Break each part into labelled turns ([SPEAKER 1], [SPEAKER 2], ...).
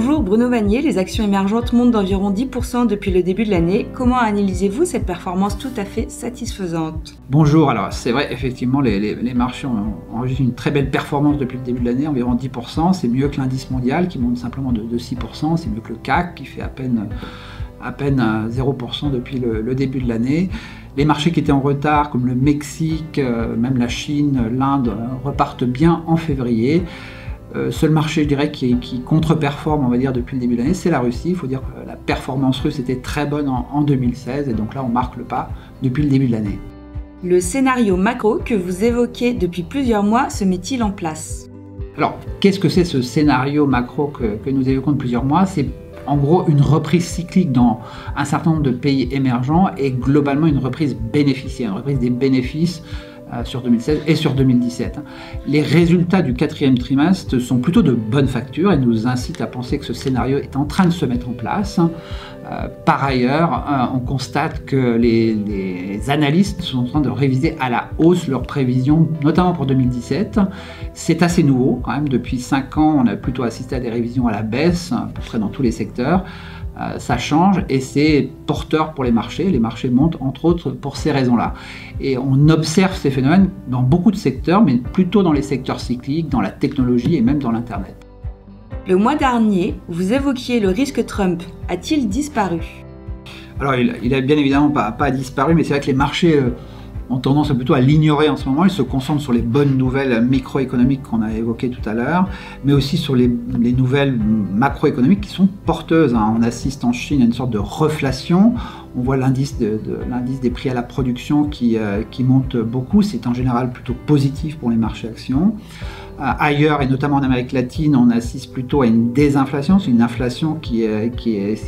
[SPEAKER 1] Bonjour Bruno Vanier, les actions émergentes montent d'environ 10% depuis le début de l'année. Comment analysez-vous cette performance tout à fait satisfaisante?
[SPEAKER 2] Bonjour, alors c'est vrai, effectivement, les marchés ont enregistré une très belle performance depuis le début de l'année, environ 10%. C'est mieux que l'indice mondial qui monte simplement de 6%, c'est mieux que le CAC qui fait à peine 0% depuis le début de l'année. Les marchés qui étaient en retard, comme le Mexique, même la Chine, l'Inde, repartent bien en février. Seul marché, je dirais, qui contre-performe, on va dire, depuis le début de l'année, c'est la Russie. Il faut dire que la performance russe était très bonne en 2016, et donc là, on marque le pas depuis le début de l'année.
[SPEAKER 1] Le scénario macro que vous évoquez depuis plusieurs mois se met-il en place?
[SPEAKER 2] Alors, qu'est-ce que c'est ce scénario macro que nous évoquons depuis plusieurs mois? C'est en gros une reprise cyclique dans un certain nombre de pays émergents et globalement une reprise bénéficiaire, une reprise des bénéfices sur 2016 et sur 2017. Les résultats du quatrième trimestre sont plutôt de bonne facture et nous incitent à penser que ce scénario est en train de se mettre en place. Par ailleurs, on constate que les analystes sont en train de réviser à la hausse leurs prévisions, notamment pour 2017. C'est assez nouveau quand même. Depuis 5 ans, on a plutôt assisté à des révisions à la baisse, à peu près dans tous les secteurs. Ça change et c'est porteur pour les marchés. Les marchés montent entre autres pour ces raisons-là. Et on observe ces phénomènes dans beaucoup de secteurs, mais plutôt dans les secteurs cycliques, dans la technologie et même dans l'Internet.
[SPEAKER 1] Le mois dernier, vous évoquiez le risque Trump. A-t-il disparu?
[SPEAKER 2] Alors il a bien évidemment pas disparu, mais c'est vrai que les marchés ont tendance plutôt à l'ignorer en ce moment. Ils se concentrent sur les bonnes nouvelles microéconomiques qu'on a évoquées tout à l'heure, mais aussi sur les nouvelles macroéconomiques qui sont porteuses. On assiste en Chine à une sorte de reflation. On voit l'indice des prix à la production qui monte beaucoup. C'est en général plutôt positif pour les marchés actions. Ailleurs, et notamment en Amérique latine, on assiste plutôt à une désinflation. C'est une inflation qui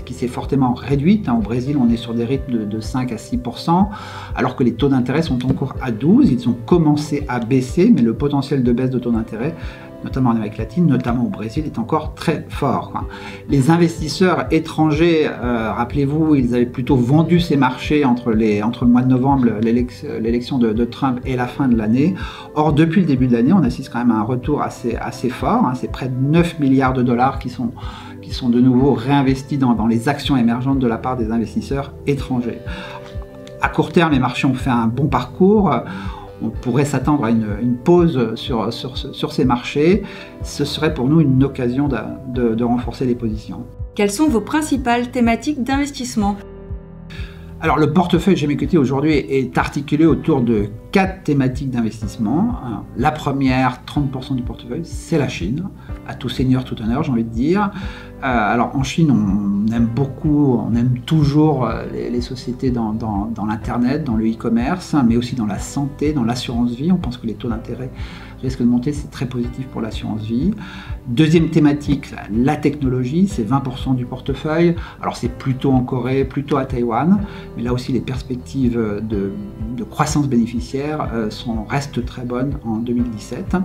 [SPEAKER 2] s'est fortement réduite. Au Brésil, on est sur des rythmes de 5 à 6%, alors que les taux d'intérêt sont encore à 12. Ils ont commencé à baisser, mais le potentiel de baisse de taux d'intérêt, notamment en Amérique latine, notamment au Brésil, est encore très fort. Les investisseurs étrangers, rappelez-vous, ils avaient plutôt vendu ces marchés entre le mois de novembre, l'élection de Trump et la fin de l'année. Or, depuis le début de l'année, on assiste quand même à un retour assez fort. C'est près de 9 milliards de dollars qui sont de nouveau réinvestis dans les actions émergentes de la part des investisseurs étrangers. À court terme, les marchés ont fait un bon parcours. On pourrait s'attendre à une pause sur ces marchés. Ce serait pour nous une occasion de renforcer les positions.
[SPEAKER 1] Quelles sont vos principales thématiques d'investissement?
[SPEAKER 2] Alors le portefeuille GM Equity aujourd'hui est articulé autour de 4 thématiques d'investissement. La première, 30% du portefeuille, c'est la Chine, à tout seigneur, tout honneur, j'ai envie de dire. Alors en Chine, on aime beaucoup, on aime toujours les sociétés dans l'Internet, dans le e-commerce, mais aussi dans la santé, dans l'assurance vie. On pense que les taux d'intérêt risquent de monter, c'est très positif pour l'assurance vie. Deuxième thématique, la technologie, c'est 20% du portefeuille. Alors c'est plutôt en Corée, plutôt à Taïwan, mais là aussi les perspectives de croissance bénéficiaire restent très bonnes en 2017.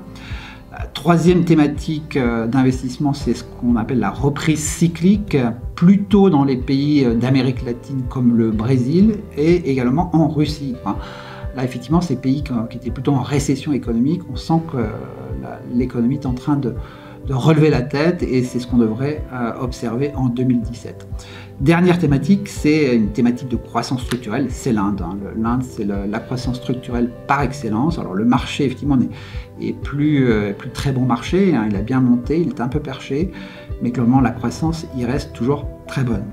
[SPEAKER 2] Troisième thématique d'investissement, c'est ce qu'on appelle la reprise cyclique, plutôt dans les pays d'Amérique latine comme le Brésil et également en Russie. Là, effectivement, ces pays qui étaient plutôt en récession économique, on sent que l'économie est en train de relever la tête et c'est ce qu'on devrait observer en 2017. Dernière thématique, c'est une thématique de croissance structurelle, c'est l'Inde. L'Inde, c'est la croissance structurelle par excellence. Alors le marché, effectivement, est plus très bon marché, il a bien monté, il est un peu perché, mais globalement, la croissance, il reste toujours très bonne.